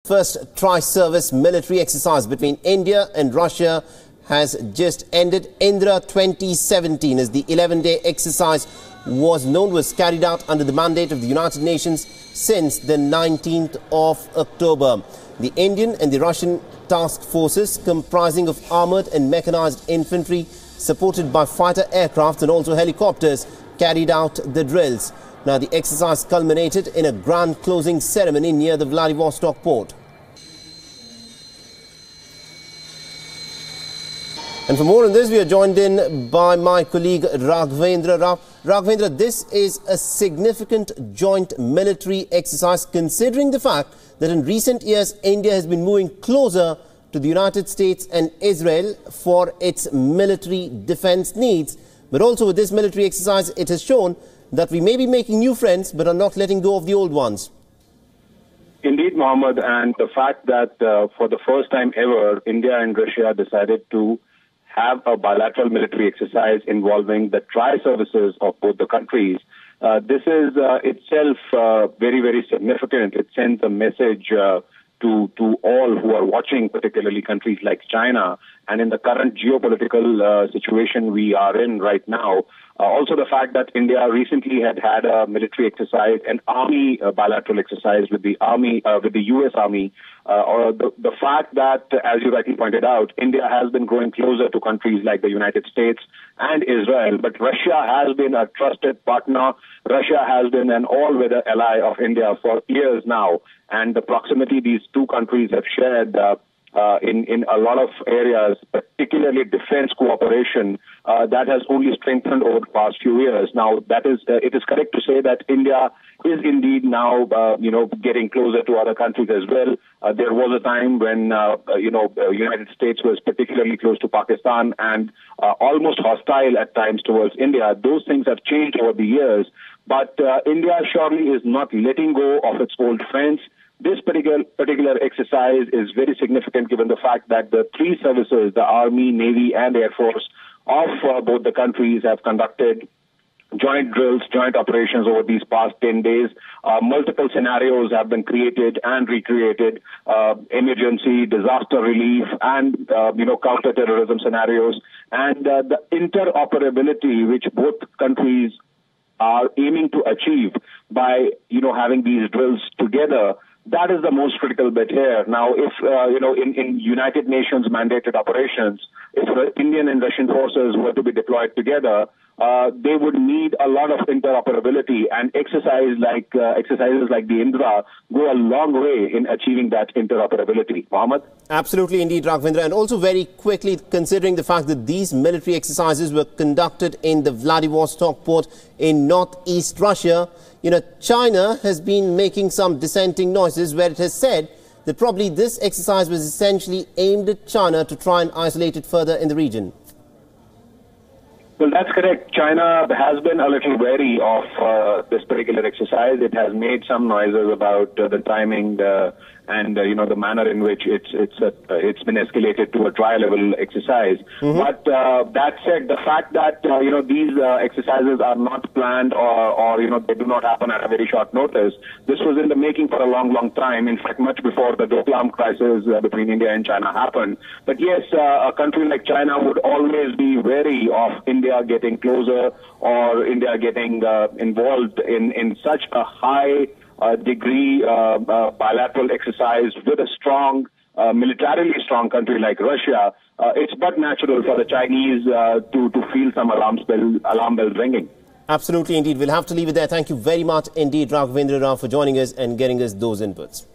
first tri-service military exercise between India and Russia has just ended. Indra 2017 as the 11-day exercise was carried out under the mandate of the United Nations since the 19th of October. The Indian and the Russian task forces, comprising of armoured and mechanized infantry, supported by fighter aircraft and also helicopters, carried out the drills. Now, the exercise culminated in a grand closing ceremony near the Vladivostok port. And for more on this, we are joined in by my colleague Raghavendra. Raghavendra, this is a significant joint military exercise, considering the fact that in recent years, India has been moving closer to the United States and Israel for its military defense needs. But also with this military exercise, it has shown that we may be making new friends, but are not letting go of the old ones. Indeed, Mohammed, and the fact that for the first time ever, India and Russia decided to have a bilateral military exercise involving the tri-services of both the countries. This is itself very, very significant. It sends a message to all who are watching, particularly countries like China, and in the current geopolitical situation we are in right now. Also the fact that India recently had a military exercise, an army bilateral exercise with the army, with the U.S. Army, or the fact that, as you rightly pointed out, India has been growing closer to countries like the United States and Israel, but Russia has been a trusted partner. Russia has been an all-weather ally of India for years now, and the proximity these two countries have shared in a lot of areas, particularly defense cooperation, that has only strengthened over the past few years. Now, that is, it is correct to say that India is indeed now, getting closer to other countries as well. There was a time when, United States was particularly close to Pakistan and almost hostile at times towards India. Those things have changed over the years, but India surely is not letting go of its old friends. This particular exercise is very significant given the fact that the three services, the Army, Navy and Air Force of both the countries have conducted joint drills, joint operations over these past 10 days. Multiple scenarios have been created and recreated, emergency, disaster relief and, counter-terrorism scenarios. And the interoperability which both countries are aiming to achieve by, having these drills together, that is the most critical bit here. Now, if, in United Nations mandated operations, if the Indian and Russian forces were to be deployed together, they would need a lot of interoperability, and exercises like the Indra go a long way in achieving that interoperability. Mohammed? Absolutely, indeed, Raghavendra. And also very quickly, considering the fact that these military exercises were conducted in the Vladivostok port in northeast Russia, China has been making some dissenting noises where it has said that probably this exercise was essentially aimed at China to try and isolate it further in the region. Well, that's correct. China has been a little wary of this particular exercise. It has made some noises about the timing and the manner in which it's been escalated to a tri-level exercise. But that said, the fact that these exercises are not planned or they do not happen at a very short notice, this was in the making for a long time. In fact, much before the Doklam crisis between India and China happened. But yes, a country like China would always be wary of India getting closer or India getting involved in such a high degree bilateral exercise with a strong, militarily strong country like Russia. It's but natural for the Chinese to feel some alarm bells ringing. Absolutely, indeed. We'll have to leave it there. Thank you very much indeed, Raghavendra Rao, for joining us and getting us those inputs.